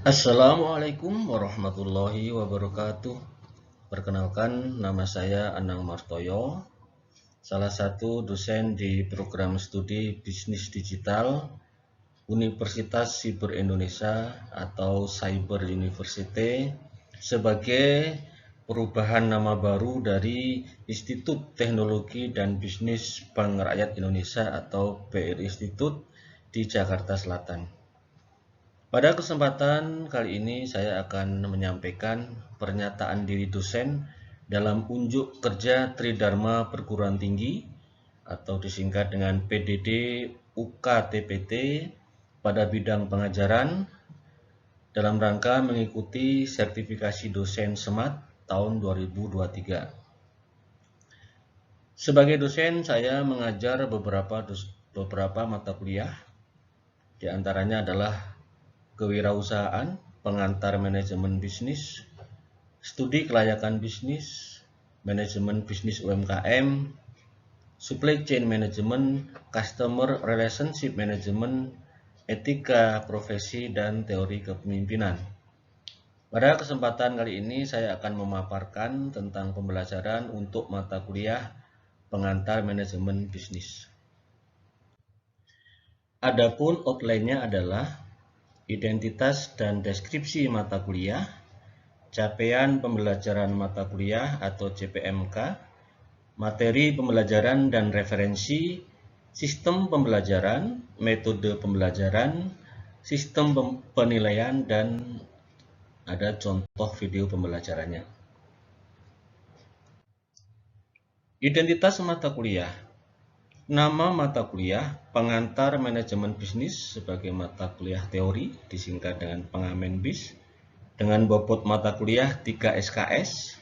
Assalamualaikum warahmatullahi wabarakatuh. Perkenalkan, nama saya Anang Martoyo, salah satu dosen di program studi Bisnis Digital Universitas Siber Indonesia atau Cyber University sebagai perubahan nama baru dari Institut Teknologi dan Bisnis Bank Rakyat Indonesia atau BRI Institute di Jakarta Selatan. Pada kesempatan kali ini saya akan menyampaikan pernyataan diri dosen dalam unjuk kerja Tridharma Perguruan Tinggi atau disingkat dengan PDD UKTPT pada bidang pengajaran dalam rangka mengikuti sertifikasi dosen SMAT tahun 2023. Sebagai dosen, saya mengajar beberapa mata kuliah, di antaranya adalah kewirausahaan, pengantar manajemen bisnis, studi kelayakan bisnis, manajemen bisnis UMKM, supply chain management, customer relationship management, etika profesi, dan teori kepemimpinan. Pada kesempatan kali ini saya akan memaparkan tentang pembelajaran untuk mata kuliah pengantar manajemen bisnis. Adapun outline-nya adalah identitas dan deskripsi mata kuliah, capaian pembelajaran mata kuliah atau CPMK, materi pembelajaran dan referensi, sistem pembelajaran, metode pembelajaran, sistem penilaian, dan ada contoh video pembelajarannya. Identitas mata kuliah. Nama mata kuliah pengantar manajemen bisnis sebagai mata kuliah teori disingkat dengan pengamen BIS dengan bobot mata kuliah 3 SKS,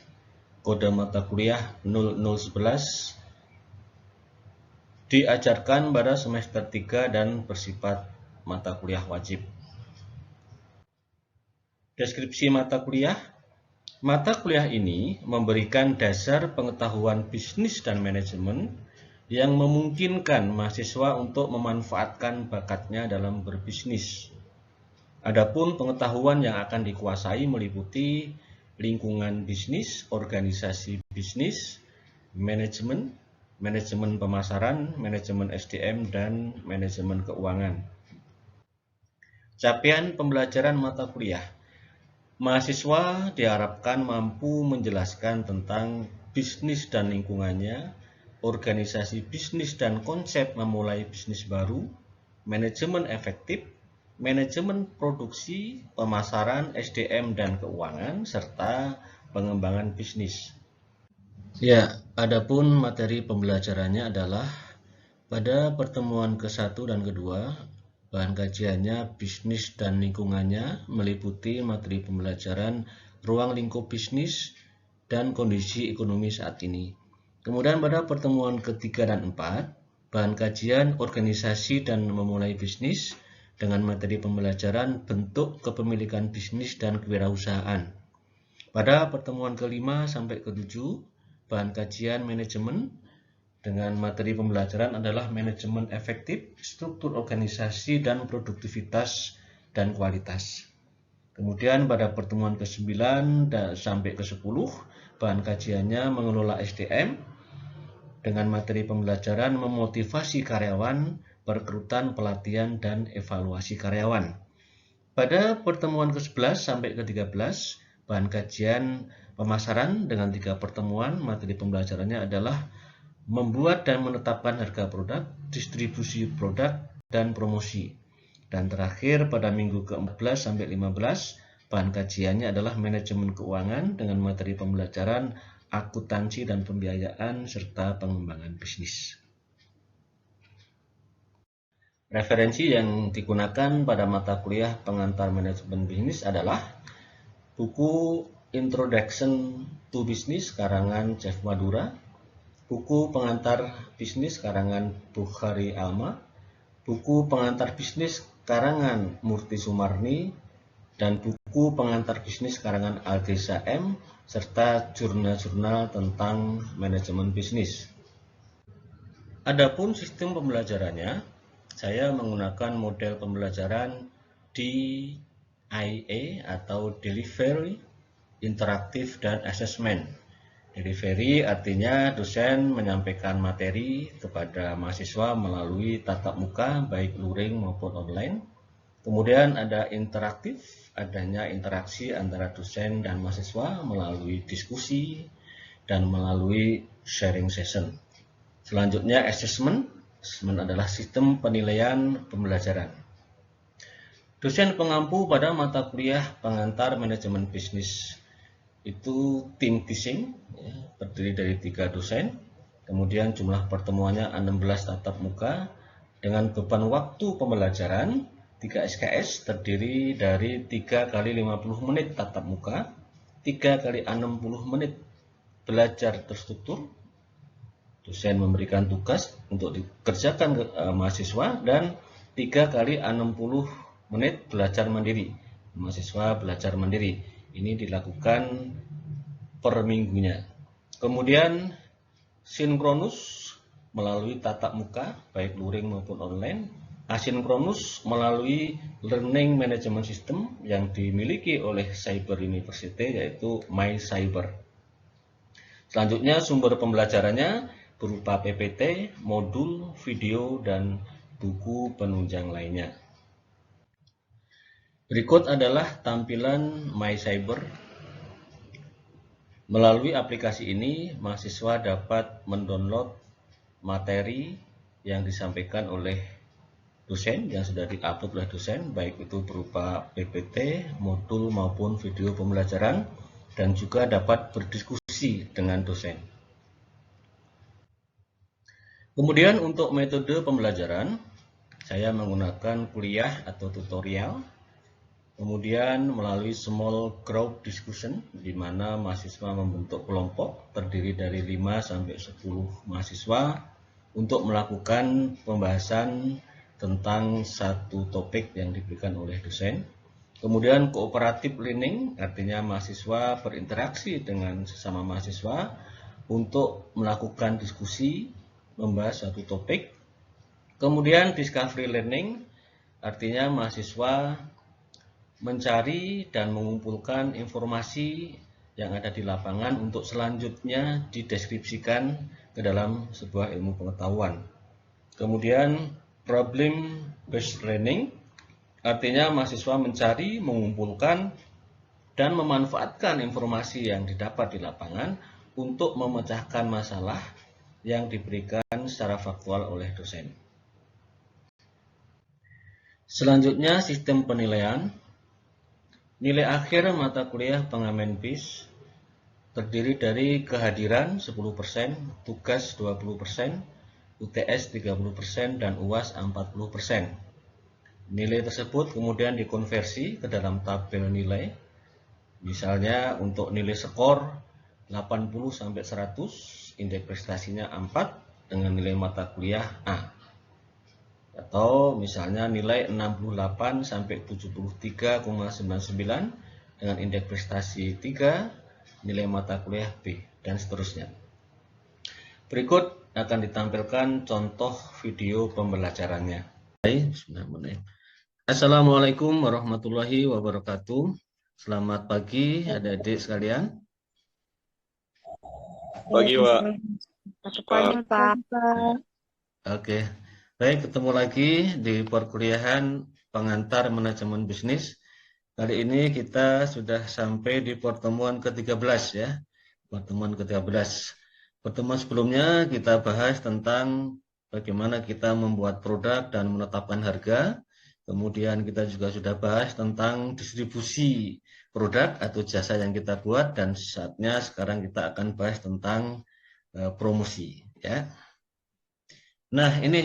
kode mata kuliah 0011, diajarkan pada semester 3 dan bersifat mata kuliah wajib. Deskripsi mata kuliah. Mata kuliah ini memberikan dasar pengetahuan bisnis dan manajemen yang memungkinkan mahasiswa untuk memanfaatkan bakatnya dalam berbisnis. Adapun pengetahuan yang akan dikuasai meliputi lingkungan bisnis, organisasi bisnis, manajemen pemasaran, manajemen SDM, dan manajemen keuangan. Capaian pembelajaran mata kuliah. Mahasiswa diharapkan mampu menjelaskan tentang bisnis dan lingkungannya, organisasi bisnis dan konsep memulai bisnis baru, manajemen efektif, manajemen produksi, pemasaran, SDM dan keuangan, serta pengembangan bisnis. Ya, adapun materi pembelajarannya adalah pada pertemuan ke-1 dan kedua, bahan kajiannya bisnis dan lingkungannya meliputi materi pembelajaran ruang lingkup bisnis dan kondisi ekonomi saat ini. Kemudian pada pertemuan ketiga dan 4, bahan kajian organisasi dan memulai bisnis dengan materi pembelajaran bentuk kepemilikan bisnis dan kewirausahaan. Pada pertemuan ke-5 sampai ke-7, bahan kajian manajemen dengan materi pembelajaran adalah manajemen efektif, struktur organisasi dan produktivitas dan kualitas. Kemudian pada pertemuan ke-9 sampai ke-10, bahan kajiannya mengelola SDM dengan materi pembelajaran memotivasi karyawan, perekrutan, pelatihan, dan evaluasi karyawan. Pada pertemuan ke-11 sampai ke-13, bahan kajian pemasaran dengan 3 pertemuan, materi pembelajarannya adalah membuat dan menetapkan harga produk, distribusi produk, dan promosi. Dan terakhir pada minggu ke-14 sampai 15, bahan kajiannya adalah manajemen keuangan dengan materi pembelajaran akuntansi dan pembiayaan serta pengembangan bisnis. Referensi yang digunakan pada mata kuliah pengantar manajemen bisnis adalah buku Introduction to Business karangan Jeff Madura, buku pengantar bisnis karangan Bukhari Alma, buku pengantar bisnis karangan Murti Sumarni, dan buku pengantar bisnis karangan Algesa M, serta jurnal-jurnal tentang manajemen bisnis. Adapun sistem pembelajarannya, saya menggunakan model pembelajaran di DIA atau Delivery, Interaktif, dan Assessment. Delivery artinya dosen menyampaikan materi kepada mahasiswa melalui tatap muka baik luring maupun online. Kemudian ada interaktif, adanya interaksi antara dosen dan mahasiswa melalui diskusi dan melalui sharing session. Selanjutnya assessment. Assessment adalah sistem penilaian pembelajaran. Dosen pengampu pada mata kuliah pengantar manajemen bisnis itu tim teaching, ya, terdiri dari 3 dosen, kemudian jumlah pertemuannya 16 tatap muka, dengan beban waktu pembelajaran 3 SKS terdiri dari 3 kali 50 menit tatap muka, 3 kali 60 menit belajar terstruktur, dosen memberikan tugas untuk dikerjakan ke mahasiswa, dan 3 kali 60 menit belajar mandiri, mahasiswa belajar mandiri. Ini dilakukan per minggunya. Kemudian sinkronus melalui tatap muka baik luring maupun online. Asinkronus melalui learning management system yang dimiliki oleh Cyber University, yaitu MyCyber. Selanjutnya sumber pembelajarannya berupa PPT, modul, video, dan buku penunjang lainnya. Berikut adalah tampilan MyCyber. Melalui aplikasi ini, mahasiswa dapat mendownload materi yang disampaikan oleh dosen, yang sudah diupload oleh dosen, baik itu berupa PPT, modul, maupun video pembelajaran, dan juga dapat berdiskusi dengan dosen. Kemudian untuk metode pembelajaran, saya menggunakan kuliah atau tutorial. Kemudian melalui small group discussion, di mana mahasiswa membentuk kelompok terdiri dari 5 sampai 10 mahasiswa untuk melakukan pembahasan tentang satu topik yang diberikan oleh dosen. Kemudian cooperative learning, artinya mahasiswa berinteraksi dengan sesama mahasiswa untuk melakukan diskusi, membahas satu topik. Kemudian discovery learning, artinya mahasiswa mencari dan mengumpulkan informasi yang ada di lapangan untuk selanjutnya dideskripsikan ke dalam sebuah ilmu pengetahuan. Kemudian problem based learning, artinya mahasiswa mencari, mengumpulkan, dan memanfaatkan informasi yang didapat di lapangan untuk memecahkan masalah yang diberikan secara faktual oleh dosen. Selanjutnya sistem penilaian. Nilai akhir mata kuliah pengamen BIS terdiri dari kehadiran 10%, tugas 20%, UTS 30%, dan UAS 40%. Nilai tersebut kemudian dikonversi ke dalam tabel nilai. Misalnya untuk nilai skor 80-100, indeks prestasinya 4 dengan nilai mata kuliah A. Atau misalnya nilai 68 sampai 73,99 dengan indeks prestasi 3, nilai mata kuliah B, dan seterusnya. Berikut akan ditampilkan contoh video pembelajarannya. Assalamualaikum warahmatullahi wabarakatuh. Selamat pagi adik-adik sekalian. Pagi, Pak. Pagi, Pak. Oke. Baik, ketemu lagi di perkuliahan pengantar manajemen bisnis. Kali ini kita sudah sampai di pertemuan ke-13 ya. Pertemuan ke-13. Pertemuan sebelumnya kita bahas tentang bagaimana kita membuat produk dan menetapkan harga. Kemudian kita juga sudah bahas tentang distribusi produk atau jasa yang kita buat, dan saatnya sekarang kita akan bahas tentang promosi ya. Nah, ini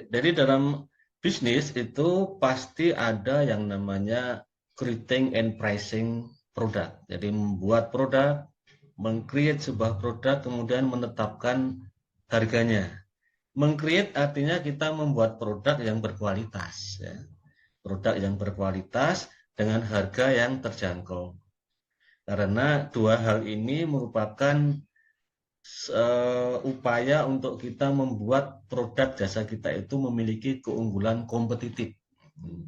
dari dalam bisnis itu pasti ada yang namanya creating and pricing produk. Jadi membuat produk, meng-create sebuah produk, kemudian menetapkan harganya. Meng-create artinya kita membuat produk yang berkualitas. Ya. Produk yang berkualitas dengan harga yang terjangkau. Karena dua hal ini merupakan upaya untuk kita membuat produk jasa kita itu memiliki keunggulan kompetitif.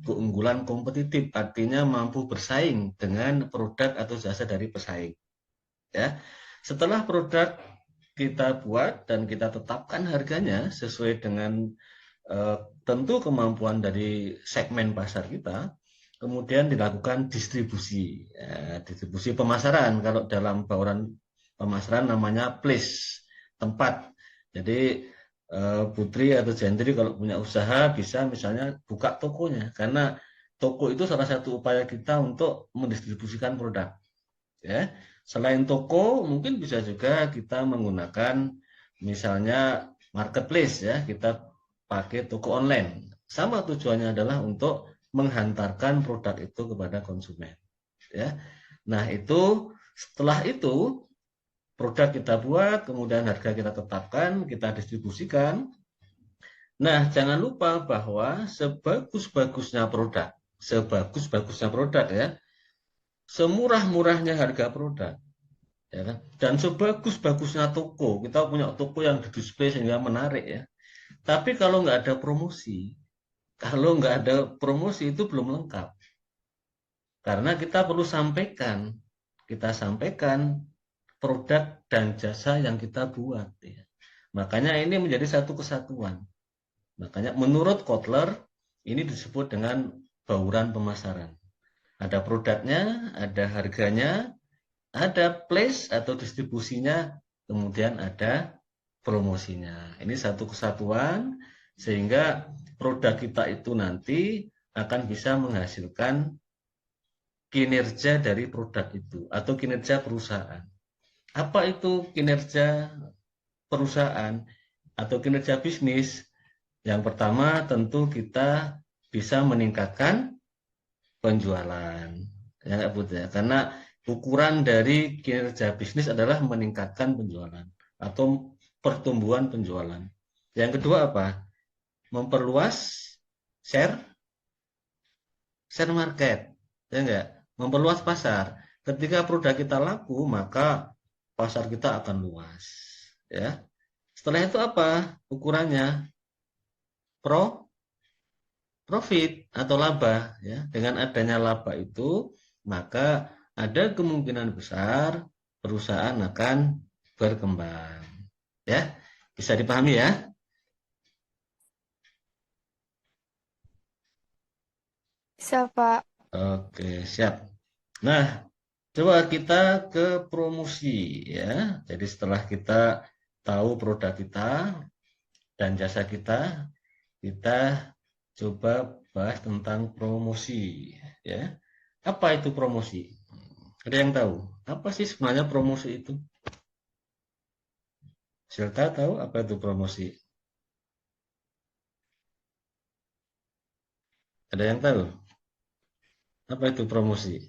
Keunggulan kompetitif artinya mampu bersaing dengan produk atau jasa dari pesaing. Ya. Setelah produk kita buat dan kita tetapkan harganya sesuai dengan tentu kemampuan dari segmen pasar kita, kemudian dilakukan distribusi, distribusi pemasaran. Kalau dalam bauran pemasaran namanya place, tempat. Jadi Putri atau Jendri kalau punya usaha bisa misalnya buka tokonya, karena toko itu salah satu upaya kita untuk mendistribusikan produk. Ya, selain toko mungkin bisa juga kita menggunakan misalnya marketplace, ya, kita pakai toko online. Sama tujuannya adalah untuk menghantarkan produk itu kepada konsumen. Ya, nah itu setelah itu produk kita buat, kemudian harga kita tetapkan, kita distribusikan. Nah, jangan lupa bahwa sebagus-bagusnya produk ya, semurah-murahnya harga produk, ya kan? Dan sebagus-bagusnya toko, kita punya toko yang di-display sehingga menarik ya. Tapi kalau nggak ada promosi itu belum lengkap. Karena kita perlu kita sampaikan produk dan jasa yang kita buat. Ya. Makanya ini menjadi satu kesatuan. Makanya menurut Kotler ini disebut dengan bauran pemasaran. Ada produknya, ada harganya, ada place atau distribusinya, kemudian ada promosinya. Ini satu kesatuan sehingga produk kita itu nanti akan bisa menghasilkan kinerja dari produk itu atau kinerja perusahaan. Apa itu kinerja perusahaan atau kinerja bisnis? Yang pertama tentu kita bisa meningkatkan penjualan. Ya, karena ukuran dari kinerja bisnis adalah meningkatkan penjualan atau pertumbuhan penjualan. Yang kedua apa? Memperluas share market. Ya enggak? Memperluas pasar. Ketika produk kita laku, maka pasar kita akan luas. Ya. Setelah itu apa? Ukurannya profit atau laba ya. Dengan adanya laba itu, maka ada kemungkinan besar perusahaan akan berkembang. Ya. Bisa dipahami ya? Bisa, Pak. Oke, siap. Nah, coba kita ke promosi ya. Jadi setelah kita tahu produk kita dan jasa kita coba bahas tentang promosi ya. Apa itu promosi? Ada yang tahu? Apa sih sebenarnya promosi itu? Silta tahu apa itu promosi? Ada yang tahu? Apa itu promosi?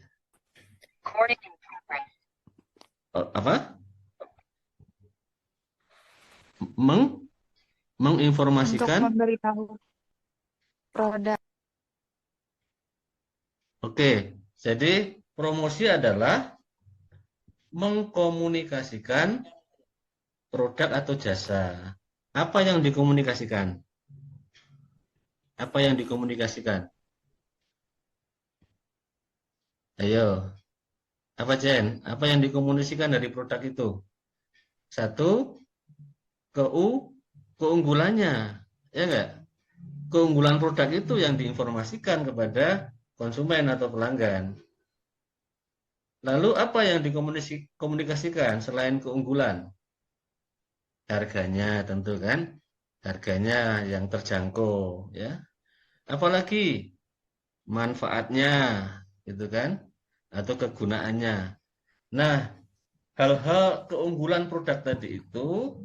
Apa? Untuk Menginformasikan. memberitahu produk. Oke, jadi promosi adalah mengkomunikasikan produk atau jasa. Apa yang dikomunikasikan? Apa yang dikomunikasikan? Ayo, apa Jen? Apa yang dikomunikasikan dari produk itu? Satu, keunggulannya, ya enggak? Keunggulan produk itu yang diinformasikan kepada konsumen atau pelanggan. Lalu apa yang dikomunikasikan selain keunggulan? Harganya tentu kan? Harganya yang terjangkau, ya. Apalagi manfaatnya, gitu kan? Atau kegunaannya. Nah, hal-hal keunggulan produk tadi itu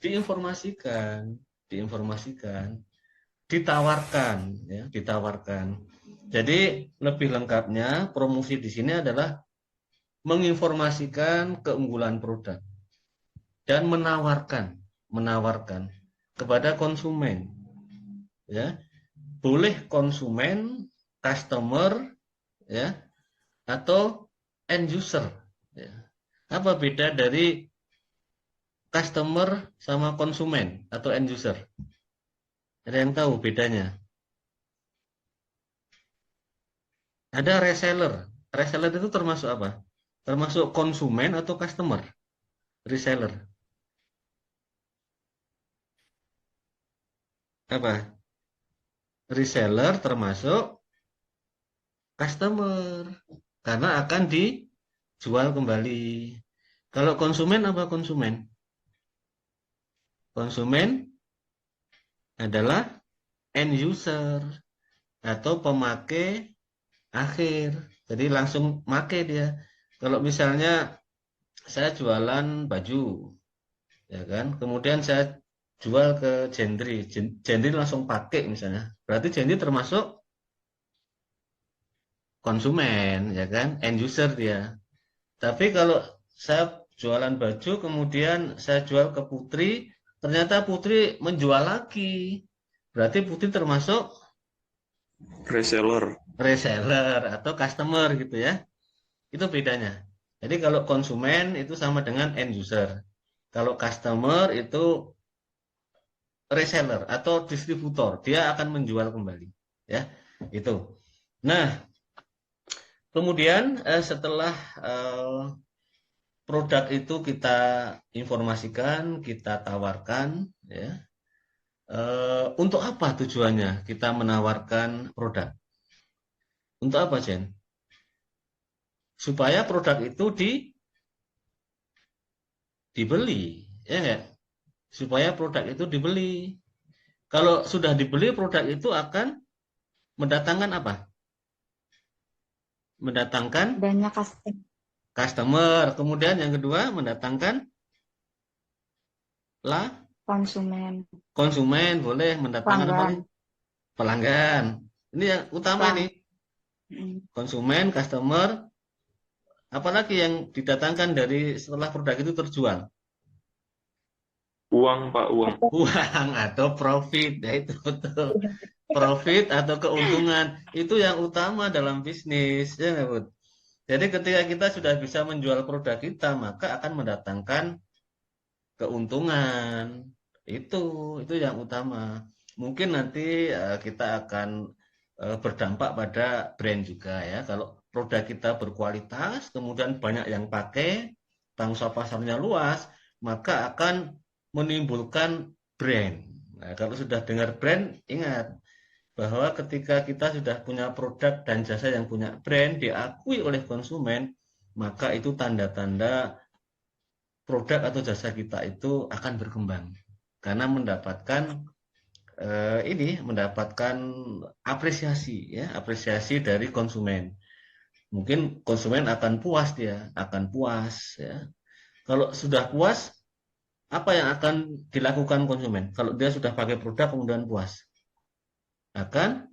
diinformasikan, ditawarkan, ya, ditawarkan. Jadi lebih lengkapnya promosi di sini adalah menginformasikan keunggulan produk dan menawarkan kepada konsumen, ya. Boleh konsumen, customer, ya, atau end user, ya. Apa beda dari customer sama konsumen atau end user? Ada yang tahu bedanya? Ada reseller. Reseller itu termasuk apa? Termasuk konsumen atau customer? Reseller. Apa? Reseller termasuk customer. Karena akan dijual kembali. Kalau konsumen apa konsumen? Konsumen adalah end user atau pemakai akhir. Jadi langsung make dia. Kalau misalnya saya jualan baju, ya kan? Kemudian saya jual ke Gendry, Gendry langsung pakai misalnya. Berarti Gendry termasuk konsumen, ya kan? End user dia. Tapi kalau saya jualan baju, kemudian saya jual ke Putri, ternyata Putri menjual lagi. Berarti Putri termasuk Reseller. reseller atau customer gitu ya. Itu bedanya. Jadi kalau konsumen itu sama dengan end user. Kalau customer itu reseller atau distributor, dia akan menjual kembali. Ya, itu. Nah, kemudian setelah produk itu kita informasikan, kita tawarkan, ya. Untuk apa tujuannya kita menawarkan produk? Untuk apa, Jen? Supaya produk itu dibeli, ya enggak? Supaya produk itu dibeli. Kalau sudah dibeli, produk itu akan mendatangkan apa? Mendatangkan banyak customer. customer. Kemudian yang kedua mendatangkan Konsumen. konsumen, boleh mendatangkan apa Pelanggan. nih? Pelanggan. Ini yang utama Pelang- nih. Konsumen, customer, apalagi yang didatangkan dari setelah produk itu terjual? Uang, Pak, uang. Uang atau profit, ya itu betul. Profit atau keuntungan itu yang utama dalam bisnis, ya nggak, Bud? Jadi ketika kita sudah bisa menjual produk kita, maka akan mendatangkan keuntungan. Itu yang utama. Mungkin nanti kita akan berdampak pada brand juga ya. Kalau produk kita berkualitas, kemudian banyak yang pakai, pangsa pasarnya luas, maka akan menimbulkan brand. Nah, kalau sudah dengar brand, ingat bahwa ketika kita sudah punya produk dan jasa yang punya brand diakui oleh konsumen, maka itu tanda-tanda produk atau jasa kita itu akan berkembang karena mendapatkan apresiasi ya, apresiasi dari konsumen. Mungkin konsumen akan puas, dia akan puas ya. Kalau sudah puas, apa yang akan dilakukan konsumen? Kalau dia sudah pakai produk kemudian puas, akan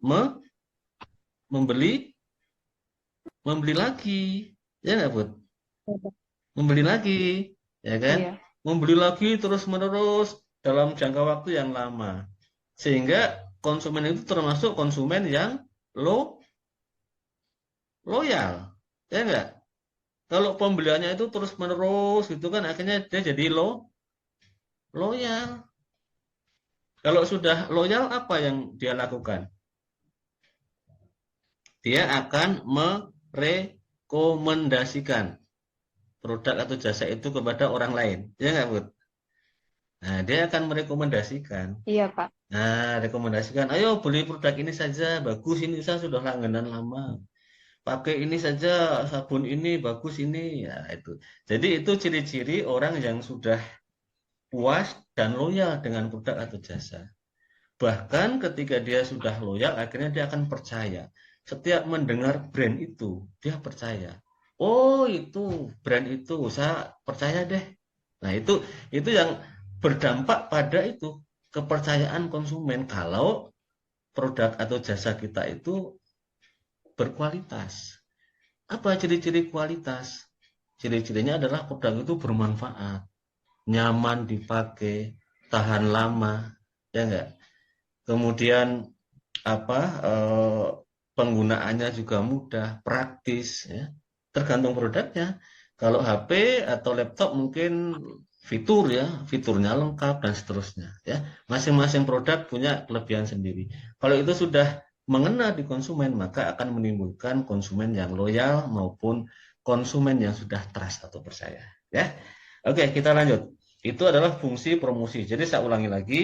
membeli lagi, ya nggak, Bud? Membeli lagi, ya kan? Iya. Membeli lagi terus-menerus dalam jangka waktu yang lama. Sehingga konsumen itu termasuk konsumen yang loyal, ya enggak? Kalau pembeliannya itu terus-menerus gitu kan akhirnya dia jadi loyal. Kalau sudah loyal, apa yang dia lakukan? Dia akan merekomendasikan produk atau jasa itu kepada orang lain, ya enggak, Bud? Nah, dia akan merekomendasikan. Iya, Pak. Nah, rekomendasikan, ayo beli produk ini saja, bagus ini, saya sudah langganan lama. Pakai ini saja, sabun ini bagus ini, ya itu. Jadi itu ciri-ciri orang yang sudah puas dan loyal dengan produk atau jasa. Bahkan ketika dia sudah loyal, akhirnya dia akan percaya. Setiap mendengar brand itu, dia percaya. Oh, itu brand itu, saya percaya deh. Nah, itu yang berdampak pada itu kepercayaan konsumen kalau produk atau jasa kita itu berkualitas. Apa ciri-ciri kualitas? Ciri-cirinya adalah produk itu bermanfaat, nyaman dipakai, tahan lama, ya enggak? Kemudian apa penggunaannya juga mudah, praktis, ya. Tergantung produknya. Kalau HP atau laptop mungkin fiturnya lengkap dan seterusnya, ya. Masing-masing produk punya kelebihan sendiri. Kalau itu sudah mengena di konsumen, maka akan menimbulkan konsumen yang loyal maupun konsumen yang sudah trust atau percaya. Ya, oke, kita lanjut. Itu adalah fungsi promosi. Jadi saya ulangi lagi,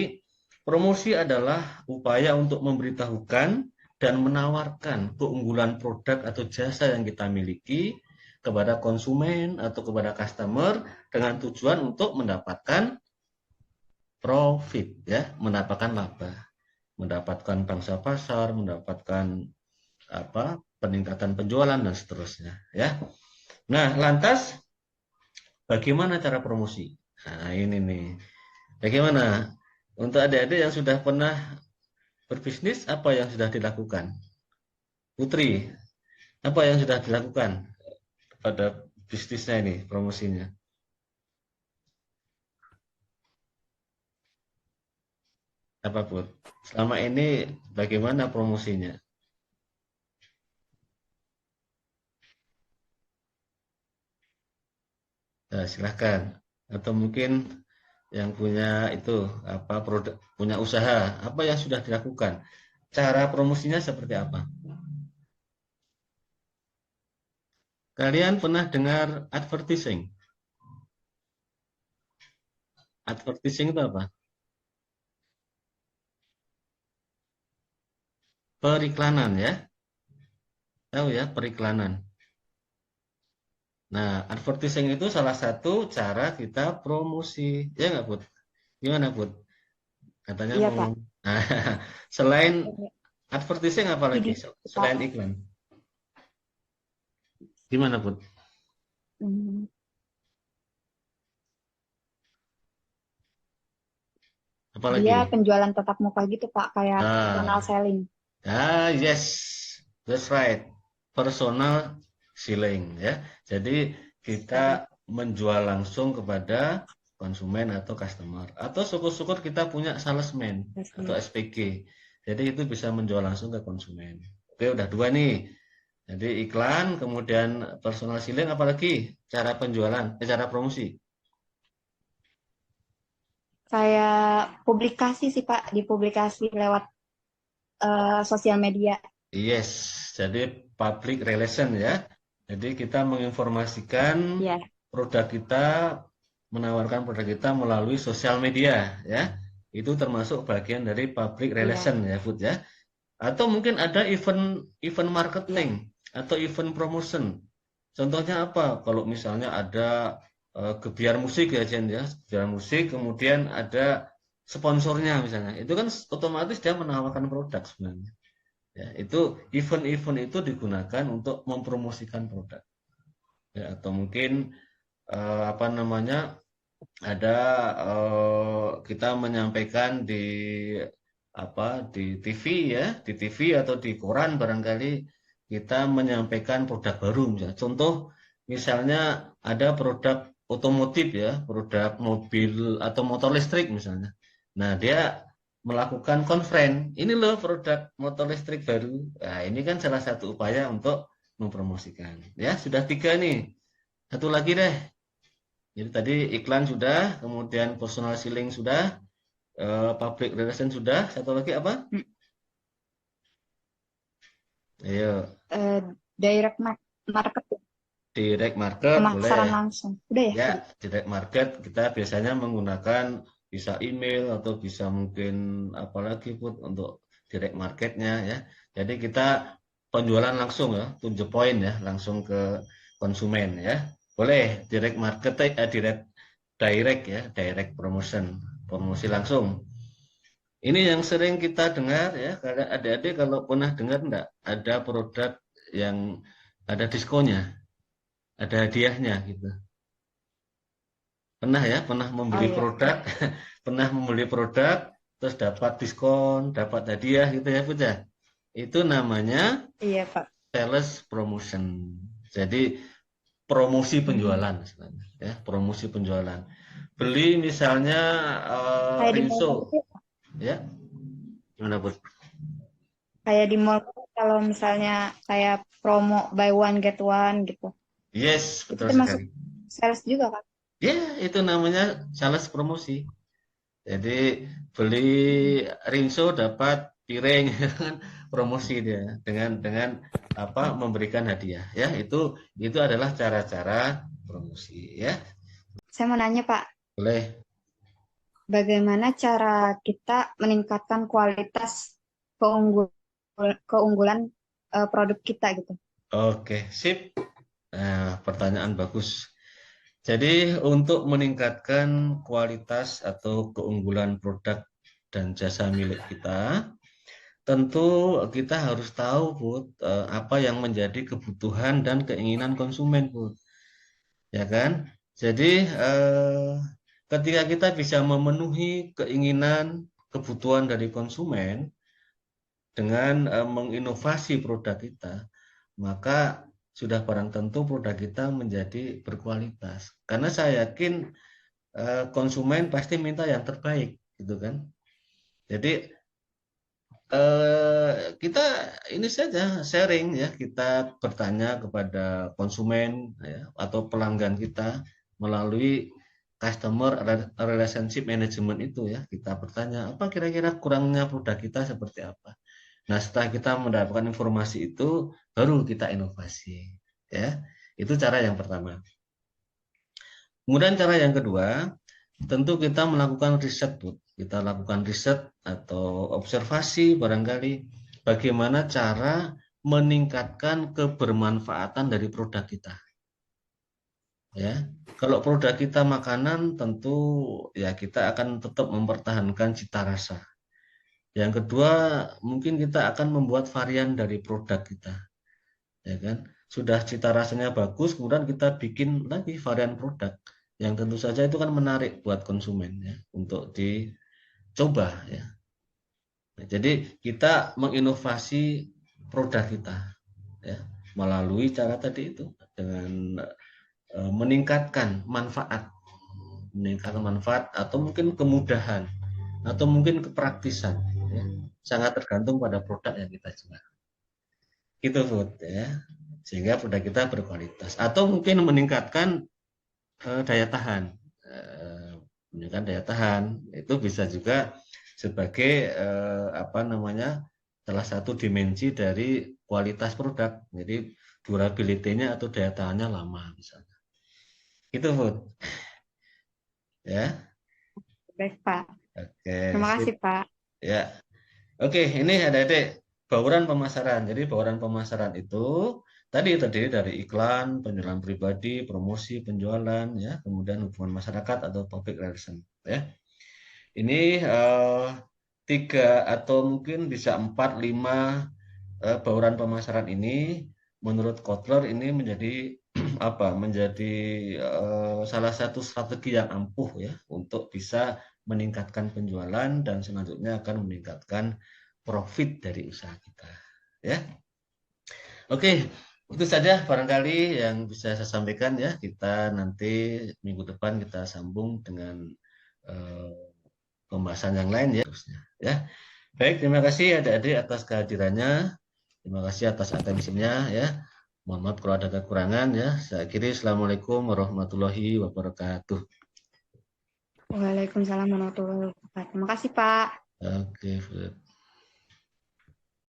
promosi adalah upaya untuk memberitahukan dan menawarkan keunggulan produk atau jasa yang kita miliki kepada konsumen atau kepada customer dengan tujuan untuk mendapatkan profit, ya, mendapatkan laba, mendapatkan pangsa pasar, mendapatkan peningkatan penjualan dan seterusnya, ya. Nah, lantas bagaimana cara promosi? Nah, ini nih. Bagaimana? Untuk adik-adik yang sudah pernah berbisnis, apa yang sudah dilakukan? Putri, apa yang sudah dilakukan pada bisnisnya ini, promosinya? Apa, Put? Selama ini bagaimana promosinya? Nah, silahkan. Atau mungkin yang punya itu produk, punya usaha, apa yang sudah dilakukan? Cara promosinya seperti apa? Kalian pernah dengar advertising? Advertising itu apa? Periklanan, ya. Tahu ya, periklanan. Nah, advertising itu salah satu cara kita promosi. Ya nggak, Put? Gimana, Put? Katanya Iya, Pak. mau. Nah, selain advertising apa lagi? Ini, Pak. Selain iklan. Gimana, Put? Hmm. Apalagi? Dia penjualan tatap muka gitu, Pak, kayak personal selling. Yes, that's right. Personal selling, ya. Jadi kita menjual langsung kepada konsumen atau customer. Atau syukur-syukur kita punya salesman atau SPG. Jadi itu bisa menjual langsung ke konsumen. Oke, udah dua nih. Jadi iklan, kemudian personal selling, apalagi cara penjualan, cara promosi. Kayak publikasi sih, Pak, dipublikasi lewat sosial media. Yes, jadi public relation, ya. Jadi kita menginformasikan produk kita, menawarkan produk kita melalui sosial media, ya. Itu termasuk bagian dari public relation, ya, Bud, ya. Atau mungkin ada event marketing atau event promotion. Contohnya apa? Kalau misalnya ada gebiar musik, ya, Jen, ya, gebiar musik, kemudian ada sponsornya misalnya, itu kan otomatis dia menawarkan produk sebenarnya. Ya, itu event-event itu digunakan untuk mempromosikan produk. Ya, atau mungkin ada kita menyampaikan di TV, ya, di TV atau di koran barangkali kita menyampaikan produk baru misalnya. Contoh misalnya ada produk otomotif, ya, produk mobil atau motor listrik misalnya. Nah, dia melakukan conference, ini loh produk motor listrik baru. Nah, ini kan salah satu upaya untuk mempromosikan. Ya, sudah 3 nih. Satu lagi deh. Jadi tadi iklan sudah, kemudian personal selling sudah, public relation sudah. Satu lagi apa? Ayo. Direct market. Direct market pemasaran boleh. Langsung. Udah ya? Ya, direct market kita biasanya menggunakan bisa email atau bisa mungkin apalagi pun untuk direct marketnya, ya. Jadi kita penjualan langsung, ya, to the point, ya, langsung ke konsumen, ya. Boleh direct market, direct, ya, direct promotion, promosi langsung. Ini yang sering kita dengar, ya, karena adik-adik kalau pernah dengar enggak ada produk yang ada diskonnya, ada hadiahnya gitu. Pernah, ya, pernah membeli produk, pernah membeli produk, terus dapat diskon, dapat hadiah gitu, ya, Put, ya. Itu namanya Pak. Sales promotion. Jadi promosi penjualan, ya, promosi penjualan. Beli misalnya Rinso, ya, gimana, Put? Kayak di mall kalau misalnya kayak promo buy one get one gitu. Yes, betul sekali. Sales juga, kan? Ya, itu namanya sales promosi. Jadi beli Rinso dapat piring, promosi dia dengan apa memberikan hadiah ya. Itu adalah cara-cara promosi ya. Saya mau nanya, Pak, Boleh. bagaimana cara kita meningkatkan kualitas keunggul- keunggulan produk kita gitu? Oke, sip. Nah, pertanyaan bagus. Jadi untuk meningkatkan kualitas atau keunggulan produk dan jasa milik kita, tentu kita harus tahu, Bud, apa yang menjadi kebutuhan dan keinginan konsumen, Bud. Ya kan? Jadi ketika kita bisa memenuhi keinginan, kebutuhan dari konsumen dengan menginovasi produk kita, maka sudah barang tentu produk kita menjadi berkualitas. Karena saya yakin konsumen pasti minta yang terbaik, gitu kan? Jadi kita ini saja sharing ya, kita bertanya kepada konsumen ya, atau pelanggan kita melalui customer relationship management itu ya, kita bertanya apa kira-kira kurangnya produk kita seperti apa. Nah, setelah kita mendapatkan informasi itu, baru kita inovasi ya. Itu cara yang pertama. Kemudian cara yang kedua, tentu kita melakukan riset, Bu. Kita lakukan riset atau observasi barangkali bagaimana cara meningkatkan kebermanfaatan dari produk kita. Ya, kalau produk kita makanan, tentu ya kita akan tetap mempertahankan cita rasa. Yang kedua, mungkin kita akan membuat varian dari produk kita, ya kan? Sudah cita rasanya bagus, kemudian kita bikin lagi varian produk yang tentu saja itu kan menarik buat konsumen ya untuk dicoba ya. Nah, jadi kita menginovasi produk kita ya melalui cara tadi itu dengan meningkatkan manfaat atau mungkin kemudahan atau mungkin kepraktisan ya. Sangat tergantung pada produk yang kita jual. Itu Food ya. Sehingga produk kita berkualitas atau mungkin meningkatkan daya tahan. Meningkatkan daya tahan itu bisa juga sebagai apa namanya salah satu dimensi dari kualitas produk. Jadi durability-nya atau daya tahannya lama misalnya. Itu Food. Ya. Baik, Pak. Oke, Terima sip. kasih, Pak. Ya. Oke, ini adik-adik bauran pemasaran. Jadi bauran pemasaran itu tadi terdiri dari iklan, penjualan pribadi, promosi, penjualan, ya, kemudian hubungan masyarakat atau public relation. Ya, ini tiga atau mungkin bisa 4, 5 bauran pemasaran ini menurut Kotler ini menjadi apa? Menjadi salah satu strategi yang ampuh ya untuk bisa meningkatkan penjualan dan selanjutnya akan meningkatkan profit dari usaha kita. Ya. Oke, itu saja barangkali yang bisa saya sampaikan ya. Kita nanti minggu depan kita sambung dengan eh, pembahasan yang lain ya. Ya. Baik, terima kasih adik-adik atas kehadirannya. Terima kasih atas atensinya ya. Mohon maaf kalau ada kekurangan ya. Saya akhiri. Assalamualaikum warahmatullahi wabarakatuh. Waalaikumsalam warahmatullahi wabarakatuh. Terima kasih, Pak. Oke,